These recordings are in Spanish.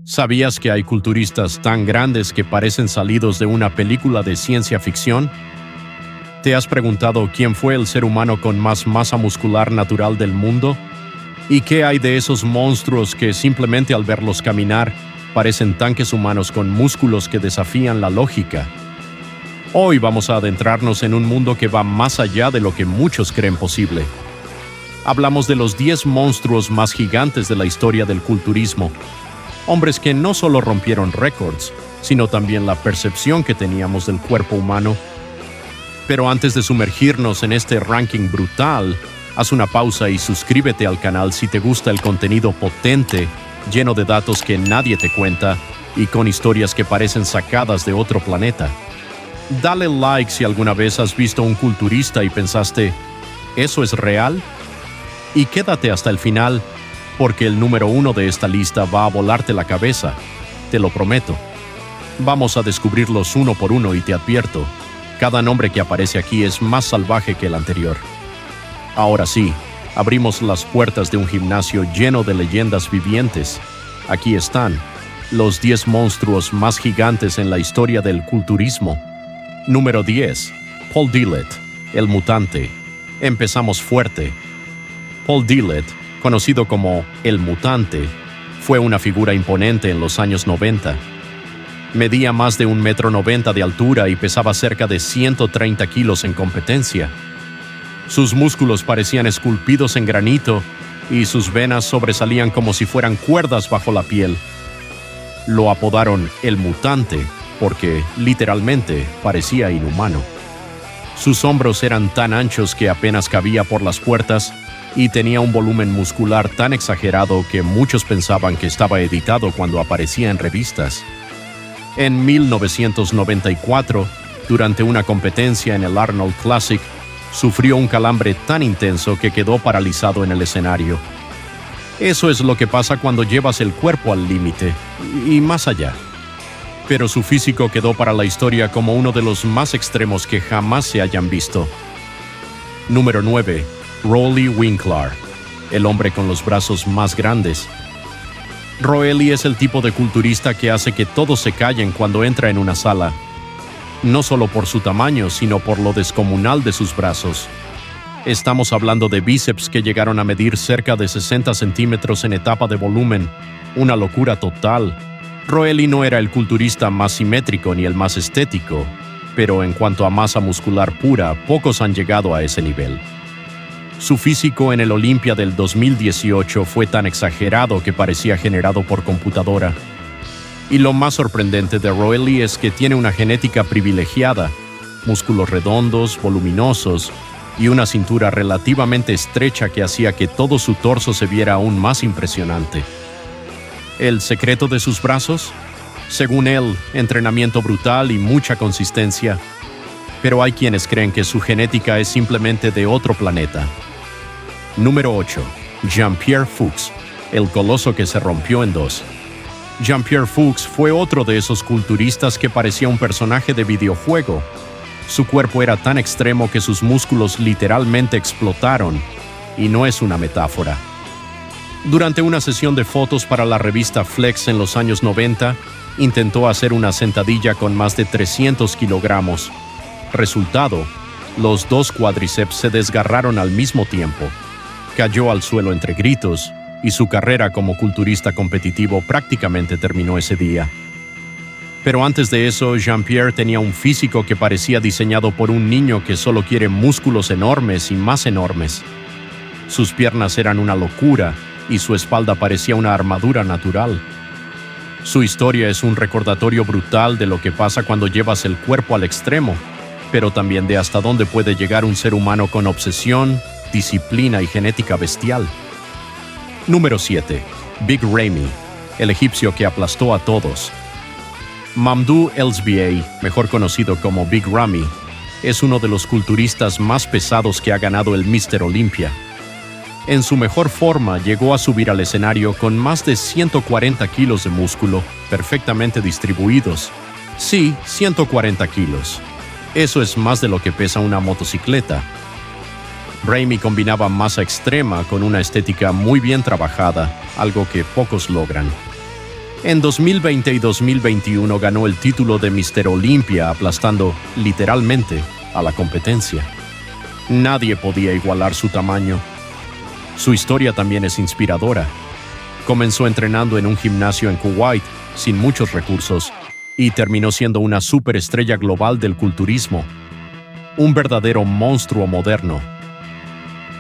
¿Sabías que hay culturistas tan grandes que parecen salidos de una película de ciencia ficción? ¿Te has preguntado quién fue el ser humano con más masa muscular natural del mundo? ¿Y qué hay de esos monstruos que simplemente al verlos caminar parecen tanques humanos con músculos que desafían la lógica? Hoy vamos a adentrarnos en un mundo que va más allá de lo que muchos creen posible. Hablamos de los 10 monstruos más gigantes de la historia del culturismo. Hombres que no solo rompieron récords, sino también la percepción que teníamos del cuerpo humano. Pero antes de sumergirnos en este ranking brutal, haz una pausa y suscríbete al canal si te gusta el contenido potente, lleno de datos que nadie te cuenta y con historias que parecen sacadas de otro planeta. Dale like si alguna vez has visto un culturista y pensaste, ¿eso es real? Y quédate hasta el final, porque el número 1 de esta lista va a volarte la cabeza, te lo prometo. Vamos a descubrirlos uno por uno y te advierto, cada nombre que aparece aquí es más salvaje que el anterior. Ahora sí, abrimos las puertas de un gimnasio lleno de leyendas vivientes. Aquí están, los 10 monstruos más gigantes en la historia del culturismo. Número 10. Paul Dillett, el mutante. Empezamos fuerte. Paul Dillett, conocido como el mutante, fue una figura imponente en los años 90. Medía más de 1,90 m de altura y pesaba cerca de 130 kilos en competencia. Sus músculos parecían esculpidos en granito y sus venas sobresalían como si fueran cuerdas bajo la piel. Lo apodaron el mutante porque, literalmente, parecía inhumano. Sus hombros eran tan anchos que apenas cabía por las puertas y tenía un volumen muscular tan exagerado que muchos pensaban que estaba editado cuando aparecía en revistas. En 1994, durante una competencia en el Arnold Classic, sufrió un calambre tan intenso que quedó paralizado en el escenario. Eso es lo que pasa cuando llevas el cuerpo al límite, y más allá. Pero su físico quedó para la historia como uno de los más extremos que jamás se hayan visto. Número 9. Roelly Winklaar, el hombre con los brazos más grandes. Roelly es el tipo de culturista que hace que todos se callen cuando entra en una sala. No solo por su tamaño, sino por lo descomunal de sus brazos. Estamos hablando de bíceps que llegaron a medir cerca de 60 centímetros en etapa de volumen. Una locura total. Roelly no era el culturista más simétrico ni el más estético, pero en cuanto a masa muscular pura, pocos han llegado a ese nivel. Su físico en el Olympia del 2018 fue tan exagerado que parecía generado por computadora. Y lo más sorprendente de Roelly es que tiene una genética privilegiada, músculos redondos, voluminosos y una cintura relativamente estrecha que hacía que todo su torso se viera aún más impresionante. ¿El secreto de sus brazos? Según él, entrenamiento brutal y mucha consistencia. Pero hay quienes creen que su genética es simplemente de otro planeta. Número 8. Jean-Pierre Fuchs, el coloso que se rompió en dos. Jean-Pierre Fuchs fue otro de esos culturistas que parecía un personaje de videojuego. Su cuerpo era tan extremo que sus músculos literalmente explotaron, y no es una metáfora. Durante una sesión de fotos para la revista Flex en los años 90, intentó hacer una sentadilla con más de 300 kilogramos. Resultado, los dos cuádriceps se desgarraron al mismo tiempo. Cayó al suelo entre gritos, y su carrera como culturista competitivo prácticamente terminó ese día. Pero antes de eso, Jean-Pierre tenía un físico que parecía diseñado por un niño que solo quiere músculos enormes y más enormes. Sus piernas eran una locura, y su espalda parecía una armadura natural. Su historia es un recordatorio brutal de lo que pasa cuando llevas el cuerpo al extremo, pero también de hasta dónde puede llegar un ser humano con obsesión, disciplina y genética bestial. Número 7. Big Ramy, el egipcio que aplastó a todos. Mamdouh Elsbiey, mejor conocido como Big Ramy, es uno de los culturistas más pesados que ha ganado el Mr. Olympia. En su mejor forma, llegó a subir al escenario con más de 140 kilos de músculo, perfectamente distribuidos. Sí, 140 kilos. Eso es más de lo que pesa una motocicleta. Ramy combinaba masa extrema con una estética muy bien trabajada, algo que pocos logran. En 2020 y 2021 ganó el título de Mister Olympia, aplastando, literalmente, a la competencia. Nadie podía igualar su tamaño. Su historia también es inspiradora. Comenzó entrenando en un gimnasio en Kuwait, sin muchos recursos, y terminó siendo una superestrella global del culturismo. Un verdadero monstruo moderno.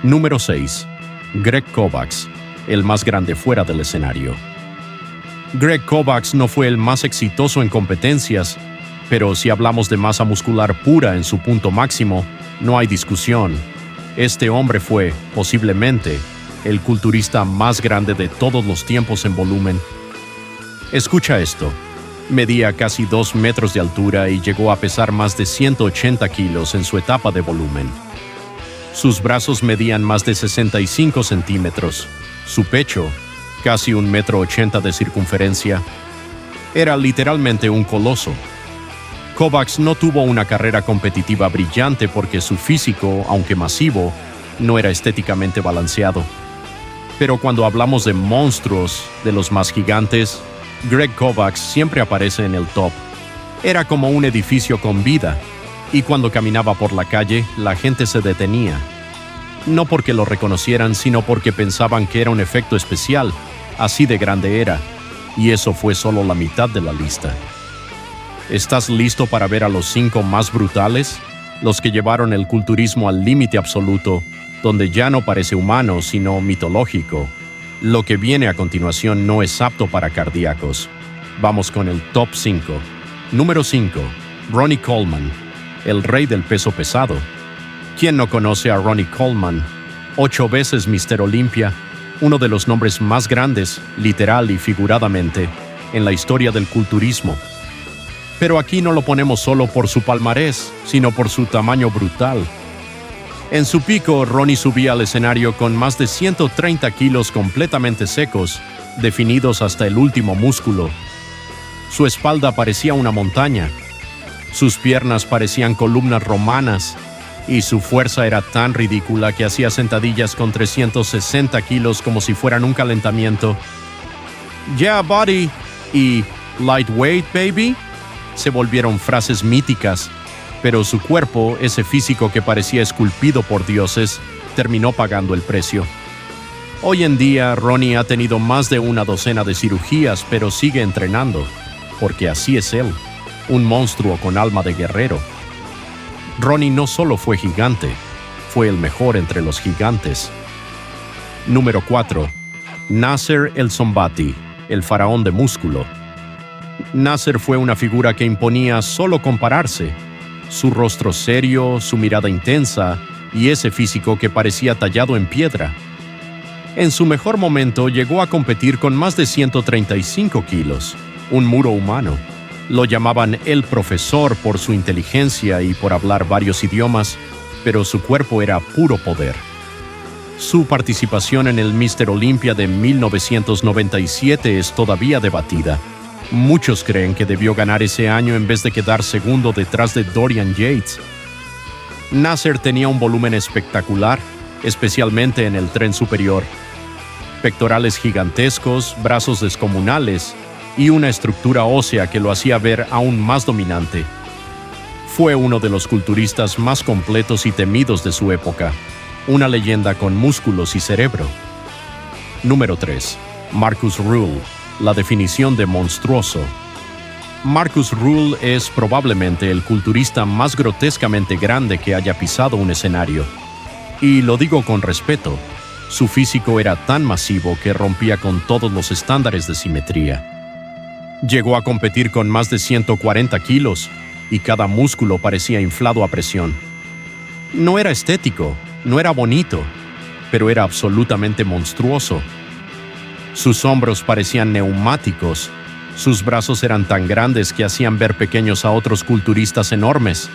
Número 6. Greg Kovacs, el más grande fuera del escenario. Greg Kovacs no fue el más exitoso en competencias, pero si hablamos de masa muscular pura en su punto máximo, no hay discusión. Este hombre fue, posiblemente, el culturista más grande de todos los tiempos en volumen. Escucha esto. Medía casi 2 metros de altura y llegó a pesar más de 180 kilos en su etapa de volumen. Sus brazos medían más de 65 centímetros. Su pecho, casi 1,80 m de circunferencia. Era literalmente un coloso. Kovacs no tuvo una carrera competitiva brillante porque su físico, aunque masivo, no era estéticamente balanceado. Pero cuando hablamos de monstruos, de los más gigantes, Greg Kovacs siempre aparece en el top. Era como un edificio con vida, y cuando caminaba por la calle, la gente se detenía. No porque lo reconocieran, sino porque pensaban que era un efecto especial, así de grande era, y eso fue solo la mitad de la lista. ¿Estás listo para ver a los 5 más brutales? Los que llevaron el culturismo al límite absoluto, donde ya no parece humano, sino mitológico. Lo que viene a continuación no es apto para cardíacos. Vamos con el top 5. Número 5. Ronnie Coleman, el rey del peso pesado. ¿Quién no conoce a Ronnie Coleman? 8 veces Mister Olympia, uno de los nombres más grandes, literal y figuradamente, en la historia del culturismo. Pero aquí no lo ponemos solo por su palmarés, sino por su tamaño brutal. En su pico, Ronnie subía al escenario con más de 130 kilos completamente secos, definidos hasta el último músculo. Su espalda parecía una montaña. Sus piernas parecían columnas romanas, y su fuerza era tan ridícula que hacía sentadillas con 360 kilos como si fueran un calentamiento. "Yeah, buddy" y "lightweight, baby" se volvieron frases míticas, pero su cuerpo, ese físico que parecía esculpido por dioses, terminó pagando el precio. Hoy en día, Ronnie ha tenido más de una docena de cirugías, pero sigue entrenando, porque así es él, un monstruo con alma de guerrero. Ronnie no solo fue gigante, fue el mejor entre los gigantes. Número 4. Nasser El Sonbaty, el faraón de músculo. Nasser fue una figura que imponía solo compararse. Su rostro serio, su mirada intensa y ese físico que parecía tallado en piedra. En su mejor momento llegó a competir con más de 135 kilos, un muro humano. Lo llamaban el profesor por su inteligencia y por hablar varios idiomas, pero su cuerpo era puro poder. Su participación en el Mister Olympia de 1997 es todavía debatida. Muchos creen que debió ganar ese año en vez de quedar segundo detrás de Dorian Yates. Nasser tenía un volumen espectacular, especialmente en el tren superior. Pectorales gigantescos, brazos descomunales y una estructura ósea que lo hacía ver aún más dominante. Fue uno de los culturistas más completos y temidos de su época, una leyenda con músculos y cerebro. Número 3. Marcus Rule, la definición de monstruoso. Marcus Rule es probablemente el culturista más grotescamente grande que haya pisado un escenario. Y lo digo con respeto, su físico era tan masivo que rompía con todos los estándares de simetría. Llegó a competir con más de 140 kilos y cada músculo parecía inflado a presión. No era estético, no era bonito, pero era absolutamente monstruoso. Sus hombros parecían neumáticos, sus brazos eran tan grandes que hacían ver pequeños a otros culturistas enormes.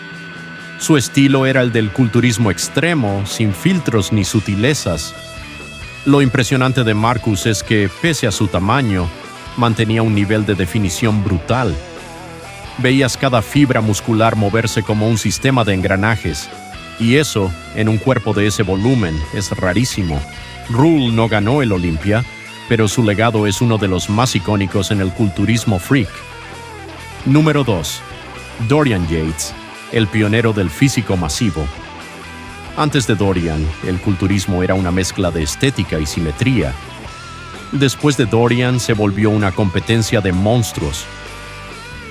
Su estilo era el del culturismo extremo, sin filtros ni sutilezas. Lo impresionante de Marcus es que, pese a su tamaño, mantenía un nivel de definición brutal. Veías cada fibra muscular moverse como un sistema de engranajes, y eso, en un cuerpo de ese volumen, es rarísimo. Rule no ganó el Olympia, pero su legado es uno de los más icónicos en el culturismo freak. Número 2. Dorian Yates, el pionero del físico masivo. Antes de Dorian, el culturismo era una mezcla de estética y simetría. Después de Dorian, se volvió una competencia de monstruos.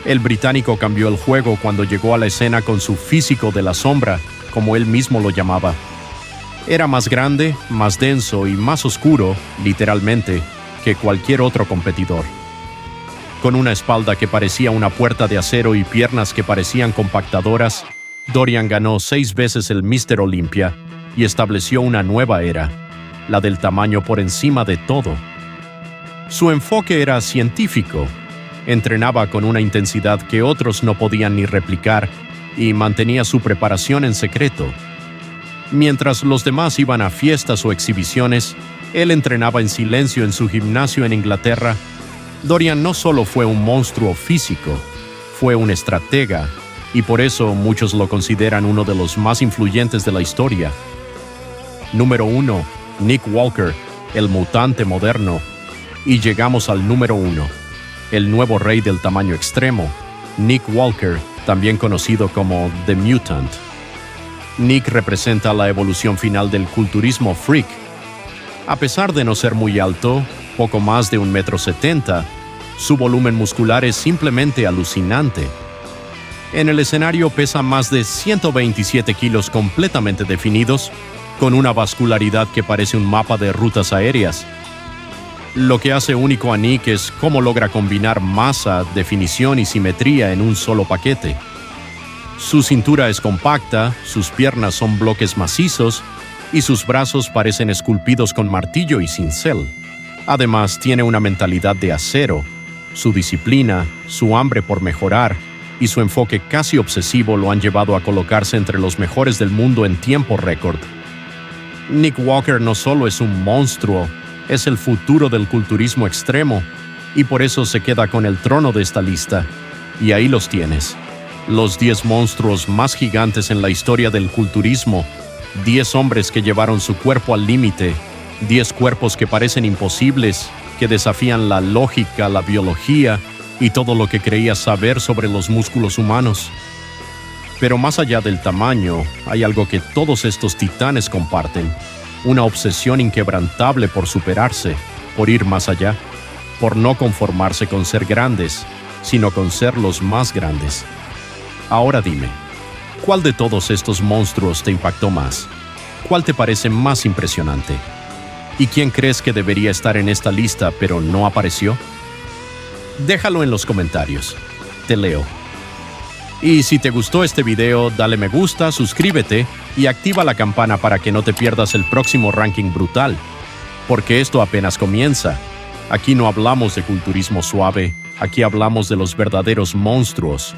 El británico cambió el juego cuando llegó a la escena con su físico de la sombra, como él mismo lo llamaba. Era más grande, más denso y más oscuro, literalmente, que cualquier otro competidor. Con una espalda que parecía una puerta de acero y piernas que parecían compactadoras, Dorian ganó 6 veces el Mr. Olympia y estableció una nueva era, la del tamaño por encima de todo. Su enfoque era científico. Entrenaba con una intensidad que otros no podían ni replicar y mantenía su preparación en secreto. Mientras los demás iban a fiestas o exhibiciones, él entrenaba en silencio en su gimnasio en Inglaterra. Dorian no solo fue un monstruo físico, fue un estratega, y por eso muchos lo consideran uno de los más influyentes de la historia. Número 1. Nick Walker, el mutante moderno. Y llegamos al número 1, el nuevo rey del tamaño extremo, Nick Walker, también conocido como The Mutant. Nick representa la evolución final del culturismo freak. A pesar de no ser muy alto, poco más de 1,70 m, su volumen muscular es simplemente alucinante. En el escenario pesa más de 127 kilos completamente definidos, con una vascularidad que parece un mapa de rutas aéreas. Lo que hace único a Nick es cómo logra combinar masa, definición y simetría en un solo paquete. Su cintura es compacta, sus piernas son bloques macizos y sus brazos parecen esculpidos con martillo y cincel. Además, tiene una mentalidad de acero. Su disciplina, su hambre por mejorar y su enfoque casi obsesivo lo han llevado a colocarse entre los mejores del mundo en tiempo récord. Nick Walker no solo es un monstruo, es el futuro del culturismo extremo, y por eso se queda con el trono de esta lista. Y ahí los tienes. Los 10 monstruos más gigantes en la historia del culturismo, 10 hombres que llevaron su cuerpo al límite, 10 cuerpos que parecen imposibles, que desafían la lógica, la biología y todo lo que creías saber sobre los músculos humanos. Pero más allá del tamaño, hay algo que todos estos titanes comparten: una obsesión inquebrantable por superarse, por ir más allá, por no conformarse con ser grandes, sino con ser los más grandes. Ahora dime, ¿cuál de todos estos monstruos te impactó más? ¿Cuál te parece más impresionante? ¿Y quién crees que debería estar en esta lista pero no apareció? Déjalo en los comentarios. Te leo. Y si te gustó este video, dale me gusta, suscríbete y activa la campana para que no te pierdas el próximo ranking brutal. Porque esto apenas comienza. Aquí no hablamos de culturismo suave, aquí hablamos de los verdaderos monstruos.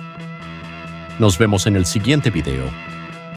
Nos vemos en el siguiente video.